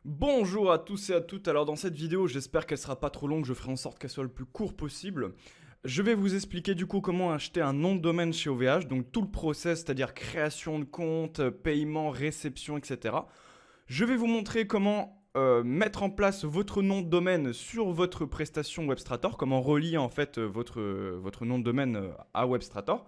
Bonjour à tous et à toutes, alors dans cette vidéo j'espère qu'elle sera pas trop longue, je ferai en sorte qu'elle soit le plus court possible. Je vais vous expliquer du coup comment acheter un nom de domaine chez OVH, donc tout le process, c'est-à-dire création de compte, paiement, réception, etc. Je vais vous montrer comment mettre en place votre nom de domaine sur votre prestation WebStrator, comment relier en fait votre nom de domaine à WebStrator.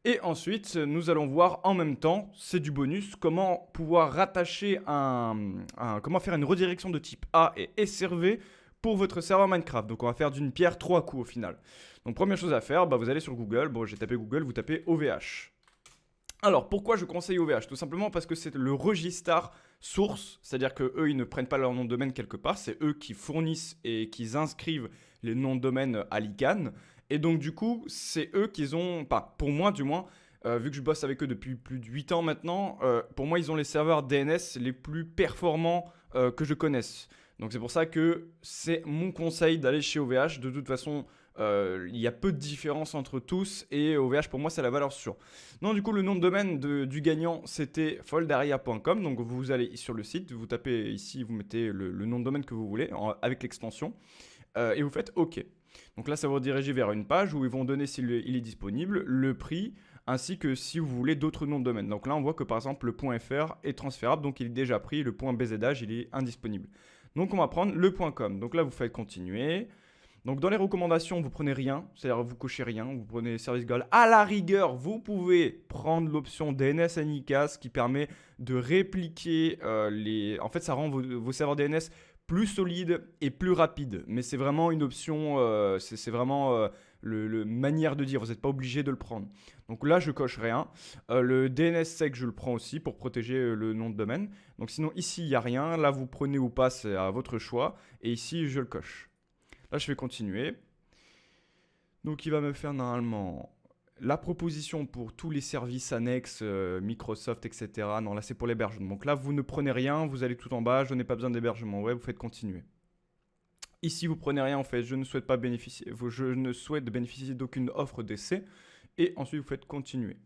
Et ensuite, nous allons voir en même temps, c'est du bonus, comment pouvoir rattacher comment faire une redirection de type A et SRV pour votre serveur Minecraft. Donc on va faire d'une pierre trois coups au final. Donc première chose à faire, vous allez sur Google, bon j'ai tapé Google, vous tapez OVH. Alors, pourquoi je conseille OVH? Tout simplement parce que c'est le registrar source, c'est-à-dire que eux, ils ne prennent pas leur nom de domaine quelque part, c'est eux qui fournissent et qui inscrivent les noms de domaine à l'ICANN. Et donc, du coup, c'est eux qui ont, pas pour moi du moins, vu que je bosse avec eux depuis plus de 8 ans maintenant, pour moi, ils ont les serveurs DNS les plus performants que je connaisse. Donc, c'est pour ça que c'est mon conseil d'aller chez OVH. De toute façon, il y a peu de différence entre tous et OVH, pour moi, c'est la valeur sûre. Non, du coup, le nom de domaine du gagnant, c'était foldaria.com. Donc, vous allez sur le site, vous tapez ici, vous mettez le nom de domaine que vous voulez avec l'extension et vous faites OK. Donc là, ça va vous diriger vers une page où ils vont donner s'il est disponible, le prix, ainsi que si vous voulez d'autres noms de domaine. Donc là, on voit que par exemple, le .fr est transférable, donc il est déjà pris, le .bzh, il est indisponible. Donc on va prendre le .com. Donc là, vous faites continuer. Donc dans les recommandations, vous prenez rien, c'est-à-dire vous cochez rien, vous prenez service Gold. À la rigueur, vous pouvez prendre l'option DNS Anycast qui permet de répliquer les... En fait, ça rend vos serveurs DNS plus solides et plus rapides. Mais c'est vraiment une option, c'est vraiment le manière de dire, vous n'êtes pas obligé de le prendre. Donc là, je coche rien. Le DNSSEC, je le prends aussi pour protéger le nom de domaine. Donc sinon, ici, il n'y a rien. Là, vous prenez ou pas, c'est à votre choix. Et ici, je le coche. Là, je vais continuer. Donc, il va me faire normalement la proposition pour tous les services annexes, Microsoft, etc. Non, là, c'est pour l'hébergement. Donc là, vous ne prenez rien, vous allez tout en bas, je n'ai pas besoin d'hébergement web, vous faites continuer. Ici, vous prenez rien, en fait, je ne souhaite pas bénéficier, je ne souhaite bénéficier d'aucune offre d'essai. Et ensuite, vous faites continuer.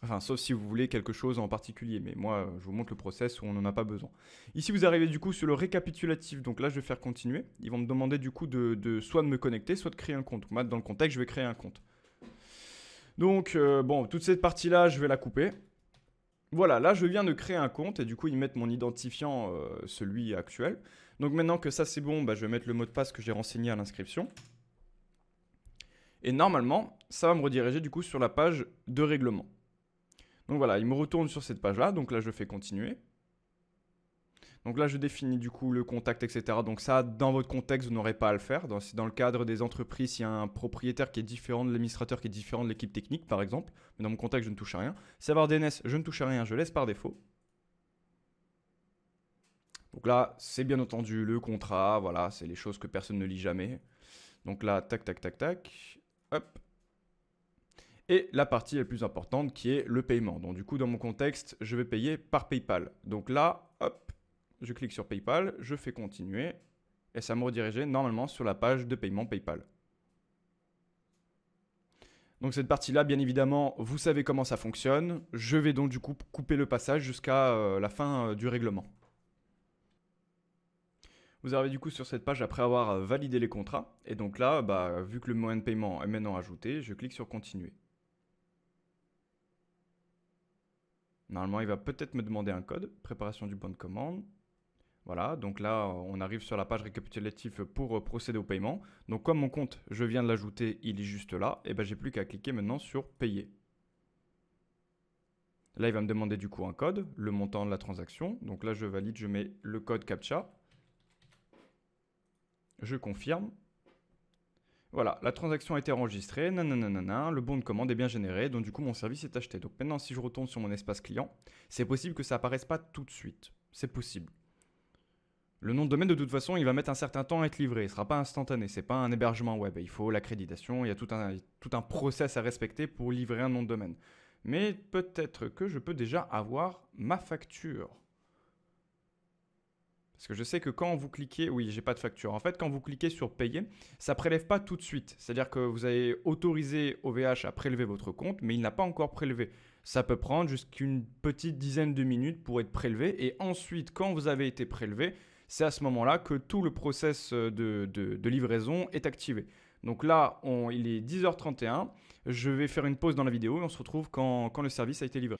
Enfin, sauf si vous voulez quelque chose en particulier, mais moi, je vous montre le process où on n'en a pas besoin. Ici, vous arrivez du coup sur le récapitulatif, donc là, je vais faire continuer. Ils vont me demander du coup soit de me connecter, soit de créer un compte. Moi, dans le contexte, je vais créer un compte. Donc, bon, toute cette partie-là, je vais la couper. Voilà, là, je viens de créer un compte et du coup, ils mettent mon identifiant, celui actuel. Donc maintenant que ça, c'est bon, je vais mettre le mot de passe que j'ai renseigné à l'inscription. Et normalement, ça va me rediriger du coup sur la page de règlement. Donc voilà, il me retourne sur cette page-là, donc là je fais continuer. Donc là je définis du coup le contact, etc. Donc ça, dans votre contexte, vous n'aurez pas à le faire. Dans le cadre des entreprises, il y a un propriétaire qui est différent de l'administrateur, qui est différent de l'équipe technique, par exemple. Mais dans mon contexte, je ne touche à rien. Serveur DNS, je ne touche à rien, je laisse par défaut. Donc là, c'est bien entendu le contrat, voilà, c'est les choses que personne ne lit jamais. Donc là, tac, tac, tac, tac, hop. Et la partie la plus importante qui est le paiement. Donc du coup, dans mon contexte, je vais payer par PayPal. Donc là, hop, je clique sur PayPal, je fais continuer et ça me redirigeait normalement sur la page de paiement PayPal. Donc cette partie-là, bien évidemment, vous savez comment ça fonctionne. Je vais donc du coup couper le passage jusqu'à la fin du règlement. Vous arrivez du coup sur cette page après avoir validé les contrats. Et donc là, vu que le moyen de paiement est maintenant ajouté, je clique sur continuer. Normalement, il va peut-être me demander un code, préparation du bon de commande. Voilà, donc là, on arrive sur la page récapitulative pour procéder au paiement. Donc comme mon compte, je viens de l'ajouter, il est juste là, et j'ai plus qu'à cliquer maintenant sur payer. Là, il va me demander du coup un code, le montant de la transaction. Donc là, je valide, je mets le code CAPTCHA. Je confirme. Voilà, la transaction a été enregistrée, nanana, le bon de commande est bien généré, donc du coup mon service est acheté. Donc maintenant si je retourne sur mon espace client, c'est possible que ça apparaisse pas tout de suite. C'est possible. Le nom de domaine de toute façon il va mettre un certain temps à être livré, il ne sera pas instantané, c'est pas un hébergement web. Il faut l'accréditation, il y a tout un process à respecter pour livrer un nom de domaine. Mais peut-être que je peux déjà avoir ma facture. Parce que je sais que quand vous cliquez, oui, j'ai pas de facture. En fait, quand vous cliquez sur payer, ça prélève pas tout de suite. C'est-à-dire que vous avez autorisé OVH à prélever votre compte, mais il n'a pas encore prélevé. Ça peut prendre jusqu'une petite dizaine de minutes pour être prélevé. Et ensuite, quand vous avez été prélevé, c'est à ce moment-là que tout le process de livraison est activé. Donc là, il est 10h31. Je vais faire une pause dans la vidéo et on se retrouve quand le service a été livré.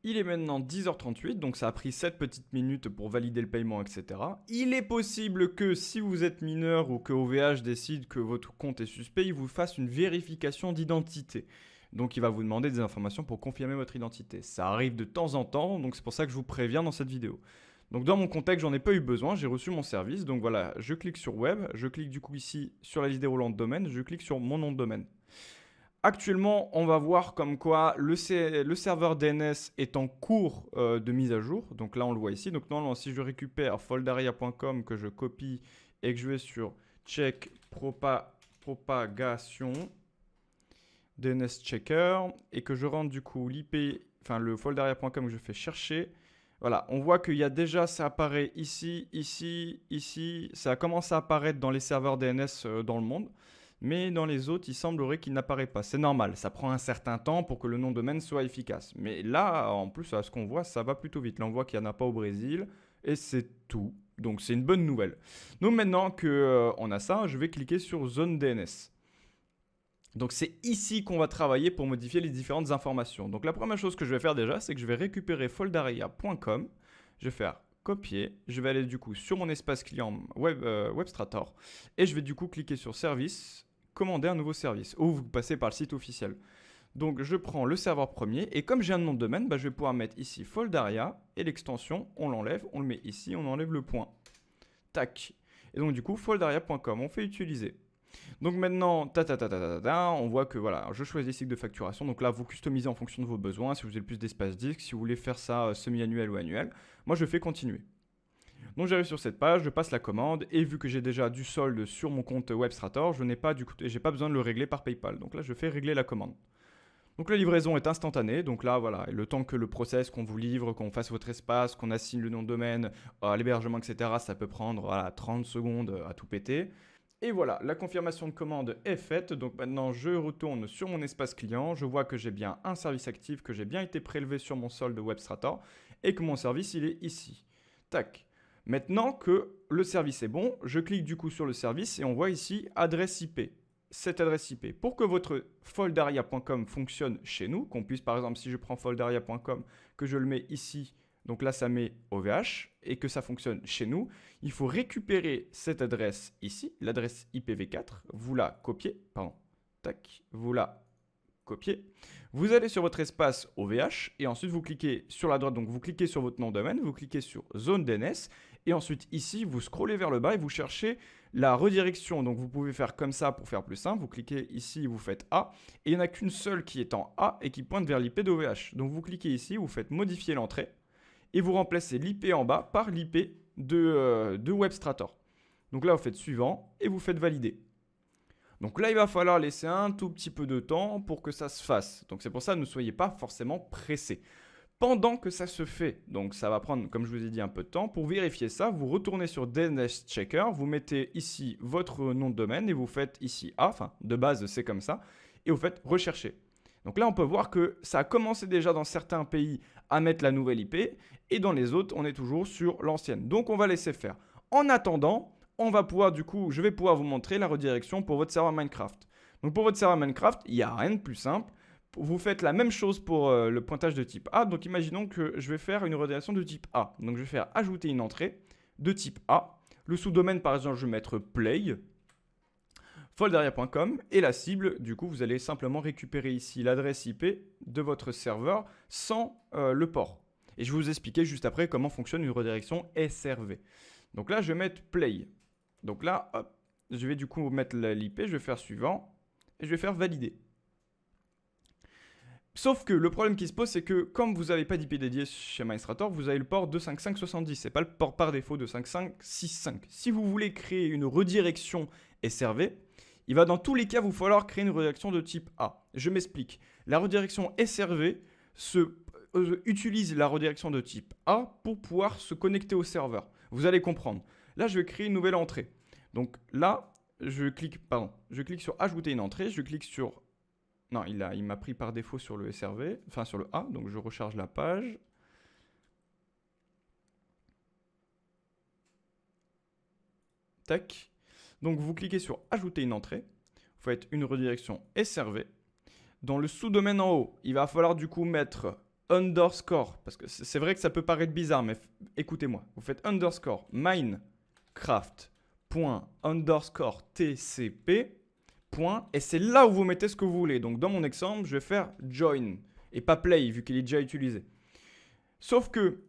Il est maintenant 10h38, donc ça a pris 7 petites minutes pour valider le paiement, etc. Il est possible que si vous êtes mineur ou que OVH décide que votre compte est suspect, il vous fasse une vérification d'identité. Donc il va vous demander des informations pour confirmer votre identité. Ça arrive de temps en temps, donc c'est pour ça que je vous préviens dans cette vidéo. Donc dans mon contexte, j'en ai pas eu besoin, j'ai reçu mon service. Donc voilà, je clique sur Web, je clique du coup ici sur la liste déroulante de domaine, je clique sur mon nom de domaine. Actuellement, on va voir comme quoi le serveur DNS est en cours de mise à jour. Donc là, on le voit ici. Donc normalement, si je récupère foldaria.com, que je copie et que je vais sur check propagation DNS checker et que je rentre du coup l'IP, enfin le foldaria.com que je fais chercher. Voilà, on voit qu'il y a déjà, ça apparaît ici, ici, ici. Ça commence à apparaître dans les serveurs DNS dans le monde. Mais dans les autres, il semblerait qu'il n'apparaît pas. C'est normal, ça prend un certain temps pour que le nom de domaine soit efficace. Mais là, en plus, à ce qu'on voit, ça va plutôt vite. Là, on voit qu'il n'y en a pas au Brésil et c'est tout. Donc, c'est une bonne nouvelle. Donc, maintenant qu'on a ça, je vais cliquer sur Zone DNS. Donc, c'est ici qu'on va travailler pour modifier les différentes informations. Donc, la première chose que je vais faire déjà, c'est que je vais récupérer foldaria.com. Je vais faire copier. Je vais aller du coup sur mon espace client WebStrator et je vais du coup cliquer sur service, commander un nouveau service ou vous passez par le site officiel. Donc je prends le serveur premier et comme j'ai un nom de domaine, je vais pouvoir mettre ici Foldaria et l'extension, on l'enlève, on le met ici, on enlève le point. Tac. Et donc du coup foldaria.com, on fait utiliser. Donc maintenant, on voit que voilà, je choisis des cycles de facturation. Donc là, vous customisez en fonction de vos besoins. Si vous avez plus d'espace disque, si vous voulez faire ça semi-annuel ou annuel, moi je fais continuer. Donc j'arrive sur cette page, je passe la commande et vu que j'ai déjà du solde sur mon compte WebStrator, je n'ai pas besoin de le régler par PayPal. Donc là, je fais régler la commande. Donc la livraison est instantanée. Donc là, voilà, le temps que le process, qu'on vous livre, qu'on fasse votre espace, qu'on assigne le nom de domaine, l'hébergement, etc., ça peut prendre voilà, 30 secondes à tout péter. Et voilà, la confirmation de commande est faite. Donc maintenant, je retourne sur mon espace client. Je vois que j'ai bien un service actif, que j'ai bien été prélevé sur mon solde WebStrator et que mon service, il est ici. Tac. Maintenant que le service est bon, je clique du coup sur le service et on voit ici adresse IP. Cette adresse IP. Pour que votre foldaria.com fonctionne chez nous, qu'on puisse par exemple, si je prends foldaria.com, que je le mets ici, donc là ça met OVH et que ça fonctionne chez nous, il faut récupérer cette adresse ici, l'adresse IPv4, vous la copiez, vous la copiez. Vous allez sur votre espace OVH et ensuite vous cliquez sur la droite, donc vous cliquez sur votre nom de domaine, vous cliquez sur zone DNS et ensuite ici vous scrollez vers le bas et vous cherchez la redirection. Donc vous pouvez faire comme ça pour faire plus simple, vous cliquez ici, vous faites A et il n'y en a qu'une seule qui est en A et qui pointe vers l'IP d'OVH. Donc vous cliquez ici, vous faites modifier l'entrée et vous remplacez l'IP en bas par l'IP de WebStrator. Donc là vous faites suivant et vous faites valider. Donc là, il va falloir laisser un tout petit peu de temps pour que ça se fasse. Donc c'est pour ça, ne soyez pas forcément pressés. Pendant que ça se fait, donc ça va prendre, comme je vous ai dit, un peu de temps. Pour vérifier ça, vous retournez sur DNS Checker, vous mettez ici votre nom de domaine et vous faites ici A, enfin de base c'est comme ça, et vous faites rechercher. Donc là, on peut voir que ça a commencé déjà dans certains pays à mettre la nouvelle IP et dans les autres, on est toujours sur l'ancienne. Donc on va laisser faire. En attendant, on va pouvoir je vais pouvoir vous montrer la redirection pour votre serveur Minecraft. Donc pour votre serveur Minecraft, il n'y a rien de plus simple. Vous faites la même chose pour le pointage de type A. Donc imaginons que je vais faire une redirection de type A. Donc je vais faire ajouter une entrée de type A. Le sous-domaine par exemple, je vais mettre play, foldaria.com et la cible, du coup vous allez simplement récupérer ici l'adresse IP de votre serveur sans le port. Et je vais vous expliquer juste après comment fonctionne une redirection SRV. Donc là je vais mettre play. Donc là, hop, je vais du coup mettre l'IP, je vais faire suivant et je vais faire valider. Sauf que le problème qui se pose, c'est que comme vous n'avez pas d'IP dédié chez Administrator, vous avez le port 25570. Ce n'est pas le port par défaut de 25565. Si vous voulez créer une redirection SRV, il va dans tous les cas vous falloir créer une redirection de type A. Je m'explique. La redirection SRV utilise la redirection de type A pour pouvoir se connecter au serveur. Vous allez comprendre. Là, je vais créer une nouvelle entrée. Donc là, je clique sur ajouter une entrée, je clique sur... Non, il m'a pris par défaut sur le SRV, enfin sur le A, donc je recharge la page. Tac. Donc vous cliquez sur ajouter une entrée, vous faites une redirection SRV. Dans le sous-domaine en haut, il va falloir du coup mettre underscore, parce que c'est vrai que ça peut paraître bizarre, mais écoutez-moi. Vous faites underscore minecraft._tcp. Et c'est là où vous mettez ce que vous voulez. Donc dans mon exemple, je vais faire join et pas play vu qu'il est déjà utilisé. Sauf que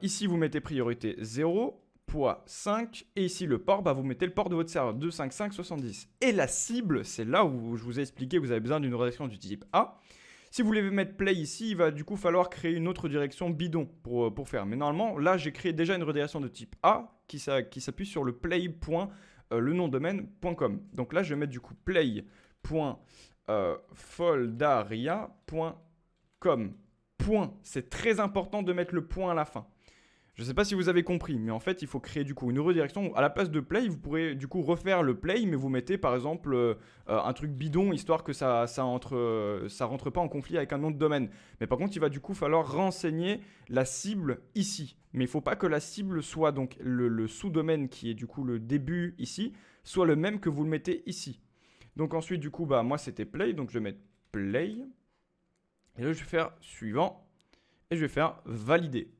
ici, vous mettez priorité 0.5 et ici le port, vous mettez le port de votre serveur 255.70. Et la cible, c'est là où je vous ai expliqué, vous avez besoin d'une redirection du type A. Si vous voulez mettre play ici, il va du coup falloir créer une autre direction bidon pour faire. Mais normalement, là, j'ai créé déjà une redirection de type A qui s'appuie sur le play.lenonomdomaine.com. Donc là, je vais mettre du coup play.foldaria.com. Point. C'est très important de mettre le point à la fin. Je ne sais pas si vous avez compris, mais en fait, il faut créer du coup une redirection. À la place de play, vous pourrez du coup refaire le play, mais vous mettez par exemple un truc bidon, histoire que ça rentre pas en conflit avec un nom de domaine. Mais par contre, il va du coup falloir renseigner la cible ici. Mais il ne faut pas que la cible soit donc le sous-domaine qui est du coup le début ici, soit le même que vous le mettez ici. Donc ensuite, du coup, moi c'était play, donc je vais mettre play. Et là, je vais faire suivant. Et je vais faire valider.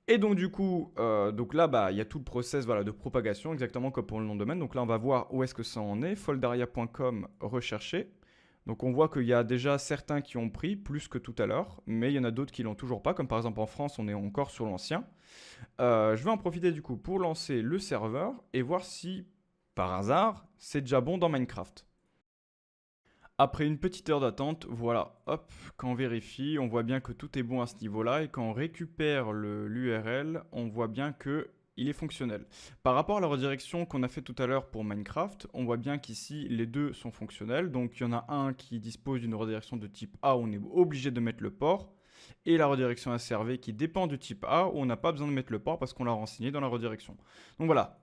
Et donc du coup, donc là, il y a tout le process de propagation, exactement comme pour le nom de domaine. Donc là, on va voir où est-ce que ça en est. Foldaria.com, rechercher. Donc on voit qu'il y a déjà certains qui ont pris, plus que tout à l'heure, mais il y en a d'autres qui l'ont toujours pas, comme par exemple en France, on est encore sur l'ancien. Je vais en profiter du coup pour lancer le serveur et voir si, par hasard, c'est déjà bon dans Minecraft. Après une petite heure d'attente, voilà, hop, quand on vérifie, on voit bien que tout est bon à ce niveau-là et quand on récupère l'URL, on voit bien que il est fonctionnel. Par rapport à la redirection qu'on a fait tout à l'heure pour Minecraft, on voit bien qu'ici les deux sont fonctionnels. Donc il y en a un qui dispose d'une redirection de type A où on est obligé de mettre le port et la redirection SRV qui dépend du type A où on n'a pas besoin de mettre le port parce qu'on l'a renseigné dans la redirection. Donc voilà.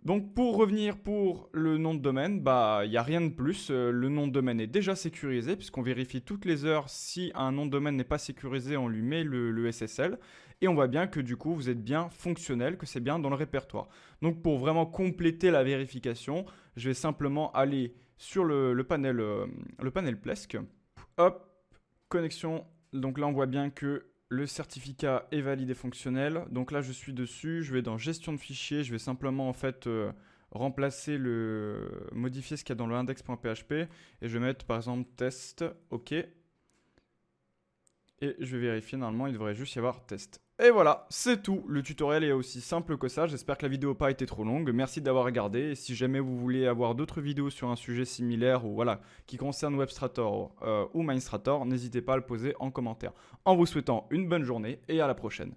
Donc pour revenir pour le nom de domaine, il n'y a rien de plus. Le nom de domaine est déjà sécurisé puisqu'on vérifie toutes les heures si un nom de domaine n'est pas sécurisé, on lui met le SSL. Et on voit bien que du coup vous êtes bien fonctionnel, que c'est bien dans le répertoire. Donc pour vraiment compléter la vérification, je vais simplement aller sur le panel Plesk. Hop, connexion. Donc là on voit bien que le certificat est valide et fonctionnel. Donc là, je suis dessus. Je vais dans gestion de fichiers. Je vais simplement en fait remplacer modifier ce qu'il y a dans le index.php et je vais mettre par exemple test. OK. Et je vais vérifier. Normalement, il devrait juste y avoir test. Et voilà, c'est tout. Le tutoriel est aussi simple que ça. J'espère que la vidéo n'a pas été trop longue. Merci d'avoir regardé. Et si jamais vous voulez avoir d'autres vidéos sur un sujet similaire ou qui concerne WebStrator ou MineStrator, n'hésitez pas à le poser en commentaire. En vous souhaitant une bonne journée et à la prochaine.